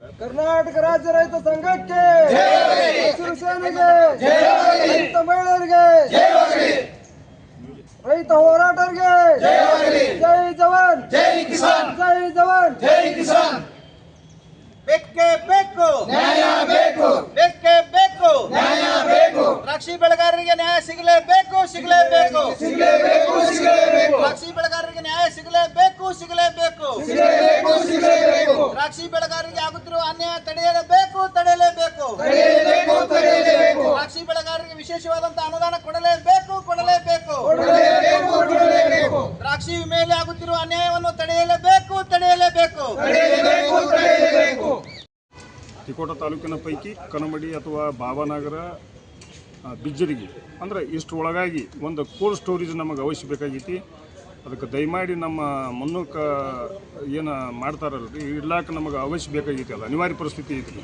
ಕರ್ನಾಟಕ ರಾಜ್ಯ ರೈತ ಸಂಘಕ್ಕೆ ಹಸಿರು ಸೇನೆಗೆ ರೈತ ಮಹಿಳೆಯರಿಗೆ ರೈತ ಹೋರಾಟರಿಗೆ ಜೈ ಜವಾನ್ ಜೈ ಕಿಸಾನ್ ಜೈ ಜವಾನ್ ಜೈ ಕಿಸಾನ್. ಬೇಕೇ ಬೇಕು ನ್ಯಾಯ ಬೇಕು, ಬೇಕೇ ಬೇಕು ನ್ಯಾಯ ಬೇಕು, ದ್ರಾಕ್ಷಿ ಬೆಳೆಗಾರರಿಗೆ ನ್ಯಾಯ ಸಿಗಲೇಬೇಕು ಸಿಗಲೇಬೇಕು ಸಿಗಲೇಬೇಕು ಸಿಗಲೇಬೇಕು, ದ್ರಾಕ್ಷಿ ಬೆಳೆಗಾರರಿಗೆ ನ್ಯಾಯ ಸಿಗಲೇಬೇಕು ಸಿಗಲೇಬೇಕು ಸಿಗಲೇಬೇಕು ಸಿಗಲೇಬೇಕು, ದ್ರಾಕ್ಷಿ ಬೆಳೆಗಾರರಿಗೆ ಆಗುತ್ತಿರುವ ಅನ್ಯಾಯ ತಡೆಯಲೇಬೇಕು ತಡೆಯಲೇಬೇಕು ತಡೆಯಲೇಬೇಕು ತಡೆಯಲೇಬೇಕು, ದ್ರಾಕ್ಷಿ ಬೆಳೆಗಾರರಿಗೆ ವಿಶೇಷವಾದಂತಹ ಅನುದಾನ ಕೊಡಲೇಬೇಕು ಕೊಡಲೇಬೇಕು ಕೊಡಲೇಬೇಕು ಕೊಡಲೇಬೇಕು, ದ್ರಾಕ್ಷಿ ಮೇಲೆ ಆಗುತ್ತಿರುವ ಅನ್ಯಾಯವನ್ನು ತಡೆಯಲೇಬೇಕು ತಡೆಯಲೇಬೇಕು ತಡೆಯಲೇಬೇಕು ತಡೆಯಲೇಬೇಕು. ತಿಕೋಟ ತಾಲೂಕಿನ ಪೈಕಿ ಕನಮಡಿ ಅಥವಾ ಬಾಬಾನಗರ ಬಿಜ್ಜರಿಗೆ ಅಂದರೆ ಇಷ್ಟರೊಳಗಾಗಿ ಒಂದು ಕೋಲ್ಡ್ ಸ್ಟೋರೇಜ್ ನಮಗೆ ಅವಶ್ಯ ಬೇಕಾಗೈತಿ. ಅದಕ್ಕೆ ದಯಮಾಡಿ ನಮ್ಮ ಮುನ್ನೂಕ ಏನು ಮಾಡ್ತಾರಲ್ರಿ ಇಡ್ಲಾಕ ನಮಗೆ ಅವಶ್ಯ ಬೇಕಾಗೈತಿ. ಅಲ್ಲ ಅನಿವಾರ್ಯ ಪರಿಸ್ಥಿತಿ ಐತಿ.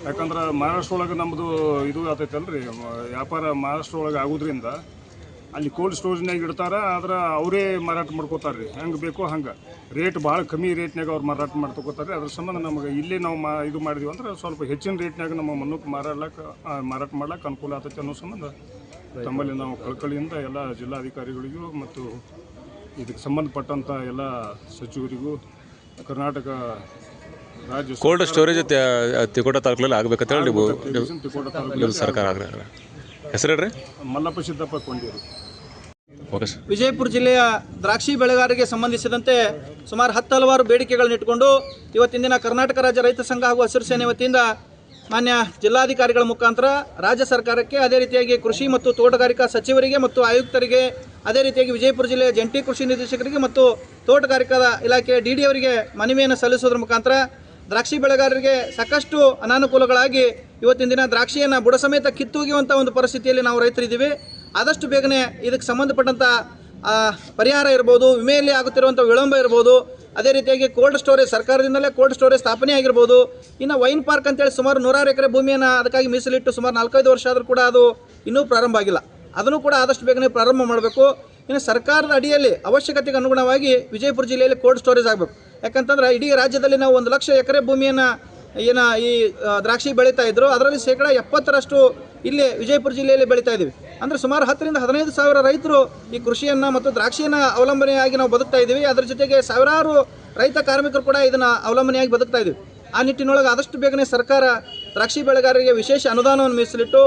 ಯಾಕಂದ್ರೆ ಮಹಾರಾಷ್ಟ್ರ ಒಳಗೆ ನಮ್ಮದು ಇದು ಆತೈತಲ್ರಿ ವ್ಯಾಪಾರ ಮಹಾರಾಷ್ಟ್ರ ಒಳಗೆ ಆಗೋದ್ರಿಂದ ಅಲ್ಲಿ ಕೋಲ್ಡ್ ಸ್ಟೋರೇಜ್ನಾಗ ಇಡ್ತಾರೆ. ಆದ್ರೆ ಅವರೇ ಮಾರಾಟ ಮಾಡ್ಕೋತಾರೆ ರೀ ಹೆಂಗೆ ಬೇಕೋ ಹಂಗೆ. ರೇಟ್ ಭಾಳ ಕಮ್ಮಿ ರೇಟ್ನಾಗ ಅವ್ರು ಮಾರಾಟ ಮಾಡ್ಕೋತಾರೆ. ಅದ್ರ ಸಂಬಂಧ ನಮಗೆ ಇಲ್ಲೇ ನಾವು ಇದು ಮಾಡಿದ್ವಿ ಅಂದ್ರೆ ಸ್ವಲ್ಪ ಹೆಚ್ಚಿನ ರೇಟ್ನಾಗ ನಮ್ಮ ಮಣ್ಣಕ್ಕೆ ಮಾರಾಟ ಮಾಡ್ಲಿಕ್ಕೆ ಅನುಕೂಲ ಆಗ್ತೈತೆ ಅನ್ನೋ ಸಂಬಂಧ ತಮ್ಮಲ್ಲಿ ನಾವು ಕಳಕಳಿಯಿಂದ ಎಲ್ಲ ಜಿಲ್ಲಾಧಿಕಾರಿಗಳಿಗೂ ಮತ್ತು ಇದಕ್ಕೆ ಸಂಬಂಧಪಟ್ಟಂಥ ಎಲ್ಲ ಸಚಿವರಿಗೂ ಕರ್ನಾಟಕ ರಾಜ್ಯ ಕೋಲ್ಡ್ ಸ್ಟೋರೇಜ್ ತಿಕೋಟ ತಾಲೂಕಲ್ಲಿ ಆಗಬೇಕಂತ ಹೇಳಿ ತಿಕೋಟ ನೀವು ಸರ್ಕಾರ ಆಗ್ರಹ. ಹೆಸರು ಹೇಳ್ರಿ? ಮಲ್ಲಪ್ಪ ಸಿದ್ದಪ್ಪ ಕೊಂಡಿರು. Okay sir. ವಿಜಯಪುರ ಜಿಲ್ಲೆಯ ದ್ರಾಕ್ಷಿ ಬೆಳೆಗಾರರಿಗೆ ಸಂಬಂಧಿಸಿದಂತೆ ಸುಮಾರು 10 ಹಲವಾರು ಬೇಡಿಕೆಗಳನ್ನು ಇಟ್ಟುಕೊಂಡು ಇವತ್ತಿನ ದಿನ ಕರ್ನಾಟಕ ರಾಜ್ಯ ರೈತ ಸಂಘ ಹಾಗೂ ಹಸಿರು ಸೇನೆ ವತಿಯಿಂದ ಮಾನ್ಯ ಜಿಲ್ಲಾಧಿಕಾರಿಗಳ ಮುಖಾಂತರ ರಾಜ್ಯ ಸರ್ಕಾರಕ್ಕೆ, ಅದೇ ರೀತಿಯಾಗಿ ಕೃಷಿ ಮತ್ತು ತೋಟಗಾರಿಕಾ ಸಚಿವರಿಗೆ ಮತ್ತು ಆಯುಕ್ತರಿಗೆ, ಅದೇ ರೀತಿಯಾಗಿ ವಿಜಯಪುರ ಜಿಲ್ಲೆಯ ಜಂಟಿ ಕೃಷಿ ನಿರ್ದೇಶಕರಿಗೆ ಮತ್ತು ತೋಟಗಾರಿಕಾ ಇಲಾಖೆ DD ಅವರಿಗೆ ಮನವಿಯನ್ನು ಸಲ್ಲಿಸೋದ್ರ ಮುಖಾಂತರ ದ್ರಾಕ್ಷಿ ಬೆಳೆಗಾರರಿಗೆ ಸಾಕಷ್ಟು ಅನಾನುಕೂಲಗಳಾಗಿ ಇವತ್ತಿನ ದಿನ ದ್ರಾಕ್ಷಿಯನ್ನು ಬುಡ ಸಮೇತ ಕಿತ್ತೊಗೆಯುವಂಥ ಒಂದು ಪರಿಸ್ಥಿತಿಯಲ್ಲಿ ನಾವು ರೈತರಿದ್ದೀವಿ. ಆದಷ್ಟು ಬೇಗನೆ ಇದಕ್ಕೆ ಸಂಬಂಧಪಟ್ಟಂಥ ಪರಿಹಾರ ಇರ್ಬೋದು, ವಿಮೆಯಲ್ಲಿ ಆಗುತ್ತಿರುವಂಥ ವಿಳಂಬ ಇರ್ಬೋದು, ಅದೇ ರೀತಿಯಾಗಿ ಕೋಲ್ಡ್ ಸ್ಟೋರೇಜ್ ಸರ್ಕಾರದಿಂದಲೇ ಕೋಲ್ಡ್ ಸ್ಟೋರೇಜ್ ಸ್ಥಾಪನೆ ಆಗಿರ್ಬೋದು. ಇನ್ನು ವೈನ್ ಪಾರ್ಕ್ ಅಂತೇಳಿ ಸುಮಾರು 100 ಎಕರೆ ಭೂಮಿಯನ್ನು ಅದಕ್ಕಾಗಿ ಮೀಸಲಿಟ್ಟು ಸುಮಾರು 4-5 ವರ್ಷ ಆದರೂ ಕೂಡ ಅದು ಇನ್ನೂ ಪ್ರಾರಂಭ ಆಗಿಲ್ಲ. ಅದನ್ನು ಕೂಡ ಆದಷ್ಟು ಬೇಗನೆ ಪ್ರಾರಂಭ ಮಾಡಬೇಕು. ಇನ್ನು ಸರ್ಕಾರದ ಅಡಿಯಲ್ಲಿ ಅವಶ್ಯಕತೆಗೆ ಅನುಗುಣವಾಗಿ ವಿಜಯಪುರ ಜಿಲ್ಲೆಯಲ್ಲಿ ಕೋಲ್ಡ್ ಸ್ಟೋರೇಜ್ ಆಗಬೇಕು. ಯಾಕಂತಂದ್ರೆ ಇಡೀ ರಾಜ್ಯದಲ್ಲಿ ನಾವು 1 ಲಕ್ಷ ಎಕರೆ ಭೂಮಿಯನ್ನು ಈ ದ್ರಾಕ್ಷಿ ಬೆಳೀತಾ ಇದ್ರು, ಅದರಲ್ಲಿ 70% ಇಲ್ಲಿ ವಿಜಯಪುರ ಜಿಲ್ಲೆಯಲ್ಲಿ ಬೆಳೀತಾ ಇದ್ದೀವಿ. ಅಂದರೆ ಸುಮಾರು 10ರಿಂದ 15 ಸಾವಿರ ರೈತರು ಈ ಕೃಷಿಯನ್ನು ಮತ್ತು ದ್ರಾಕ್ಷಿಯನ್ನು ಅವಲಂಬನೆಯಾಗಿ ನಾವು ಬದುಕ್ತಾ ಇದ್ದೀವಿ. ಅದರ ಜೊತೆಗೆ ಸಾವಿರಾರು ರೈತ ಕಾರ್ಮಿಕರು ಕೂಡ ಇದನ್ನು ಅವಲಂಬನೆಯಾಗಿ ಬದುಕ್ತಾ ಇದ್ದೀವಿ. ಆ ನಿಟ್ಟಿನೊಳಗೆ ಆದಷ್ಟು ಬೇಗನೆ ಸರ್ಕಾರ ದ್ರಾಕ್ಷಿ ಬೆಳೆಗಾರರಿಗೆ ವಿಶೇಷ ಅನುದಾನವನ್ನು ಮೀಸಲಿಟ್ಟು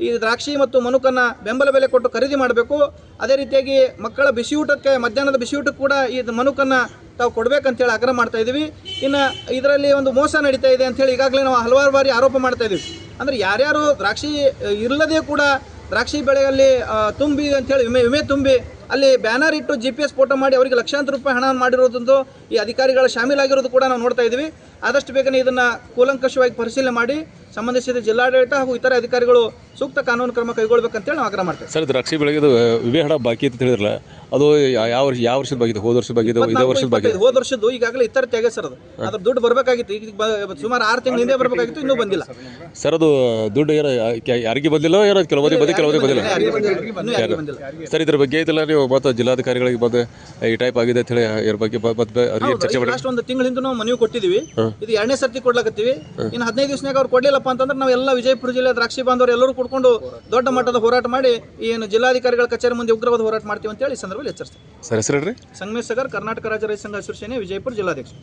ಈ ದ್ರಾಕ್ಷಿ ಮತ್ತು ಮನುಕನ್ನು ಬೆಂಬಲ ಬೆಲೆ ಕೊಟ್ಟು ಖರೀದಿ ಮಾಡಬೇಕು. ಅದೇ ರೀತಿಯಾಗಿ ಮಕ್ಕಳ ಬಿಸಿಯೂಟಕ್ಕೆ, ಮಧ್ಯಾಹ್ನದ ಬಿಸಿಯೂಟಕ್ಕೆ ಕೂಡ ಈ ಮನುಕನ್ನು ತಾವು ಕೊಡಬೇಕಂತೇಳಿ ಆಗ್ರಹ ಮಾಡ್ತಾ ಇದ್ದೀವಿ. ಇನ್ನು ಇದರಲ್ಲಿ ಒಂದು ಮೋಸ ನಡೀತಾ ಇದೆ ಅಂಥೇಳಿ ಈಗಾಗಲೇ ನಾವು ಹಲವಾರು ಬಾರಿ ಆರೋಪ ಮಾಡ್ತಾ ಇದ್ದೀವಿ. ಅಂದರೆ ಯಾರ್ಯಾರು ದ್ರಾಕ್ಷಿ ಇಲ್ಲದೇ ಕೂಡ ದ್ರಾಕ್ಷಿ ಬೆಳೆಯಲ್ಲಿ ತುಂಬಿ ಅಂಥೇಳಿ ವಿಮೆ ತುಂಬಿ ಅಲ್ಲಿ ಬ್ಯಾನರ್ ಇಟ್ಟು GPS ಫೋಟೋ ಮಾಡಿ ಅವರಿಗೆ ಲಕ್ಷಾಂತರ ರೂಪಾಯಿ ಹಣ ಮಾಡಿರೋದಂತೂ ಈ ಅಧಿಕಾರಿಗಳು ಶಾಮೀಲಾಗಿರೋದು ಕೂಡ ನಾವು ನೋಡ್ತಾ ಇದ್ದೀವಿ. ಆದಷ್ಟು ಬೇಗನೆ ಇದನ್ನು ಕೂಲಂಕಷವಾಗಿ ಪರಿಶೀಲನೆ ಮಾಡಿ ಸಂಬಂಧಿಸಿದ ಜಿಲ್ಲಾಡಳಿತ ಹಾಗೂ ಇತರೆ ಅಧಿಕಾರಿಗಳು ಸೂಕ್ತ ಕಾನೂನು ಕ್ರಮ ಕೈಗೊಳ್ಳಬೇಕಂತೇಳಿ ನಾವು ಆಗ್ರಹ ಮಾಡ್ತೇವೆ. ಸರ್, ದ್ರಾಕ್ಷಿ ಬೆಳೆಗೆ ವಿಮೆ ಹಣ ಬಾಕಿ ಅಂತ ಹೇಳಿದ್ರಲ್ಲ, ಅದು ಯಾವ ವರ್ಷದ ಬಾಗಿದೆ? ಹೋದ ವರ್ಷದ ಬಾಗಿದೆ, ಇದೇ ವರ್ಷದ ಬಾಗಿದೆ? ಹೋದ ವರ್ಷದ್ದು ಈಗಾಗಲೇ ಇತರ ತೆಗೆ ಸರ್. ಅದು ಅದ್ರ ದುಡ್ಡು ಬರಬೇಕಾಗಿತ್ತು. ಈಗ ಸುಮಾರು 6 ತಿಂಗಳ ಹಿಂದೆ ಬರಬೇಕಾಗಿತ್ತು, ಇನ್ನೂ ಬಂದಿಲ್ಲ ಸರ್. ಅದು ದುಡ್ಡು ಯಾರಿಗೆ ಬಂದಿಲ್ಲ, ಏನೋ ಕೆಲವರಿಗೆ ಬಂದಿಲ್ಲ. ಸರ್, ಇದ್ರ ಬಗ್ಗೆ ಐತಲ್ಲ, ನೀವು ಮತ್ತೆ ಜಿಲ್ಲಾಧಿಕಾರಿಗಳಿಗೆ ಬಂದು ಈ ಟೈಪ್ ಆಗಿದೆ ಅಂತ ಹೇಳಿ ಇದ್ರ ಬಗ್ಗೆ ಚರ್ಚೆ ಮಾಡಿ ಲಾಸ್ಟ್ 1 ತಿಂಗಳ ಹಿಂದೆ ನಾವು ಮನವಿ ಕೊಟ್ಟಿದ್ದೀವಿ. ಇದು 2ನೇ ಸರ್ತಿ ಕೊಡ್ಲಾಕತ್ತೀವಿ. ಇನ್ನು 15 ದಿವಸನಾಗ ಅವ್ರು ಕೊಡ್ಲಿಲ್ಲಪ್ಪ ಅಂತಂದ್ರೆ ನಾವು ಎಲ್ಲ ವಿಜಯಪುರ ಜಿಲ್ಲೆ ದ್ರಾಕ್ಷಿ ಬಾಂಧವರು ಎಲ್ಲರೂ ಕೂಡ್ಕೊಂಡು ದೊಡ್ಡ ಮಟ್ಟದ ಹೋರಾಟ ಮಾಡಿ ಏನು ಜಿಲ್ಲಾಧಿಕಾರಿಗಳ ಕಚೇರಿ ಮುಂದೆ ಉಗ್ರವಾದ ಹೋರಾಟ ಮಾಡ್ತೀವಿ ಅಂತ ಹೇಳಿ ಈ ಸಂದರ್ಭದಲ್ಲಿ ಎಚ್ಚರಿಸ್ತೀವಿ. ಸರ್, ಹೆಸರು ಹೇಳ್ರಿ? ಸಂಗಮೇಶ್ ಸಗರ್, ಕರ್ನಾಟಕ ರಾಜ್ಯ ರೈತ ಸಂಘ ಹಸಿರು ಸೇನೆ, ವಿಜಯಪುರ ಜಿಲ್ಲಾಧ್ಯಕ್ಷ.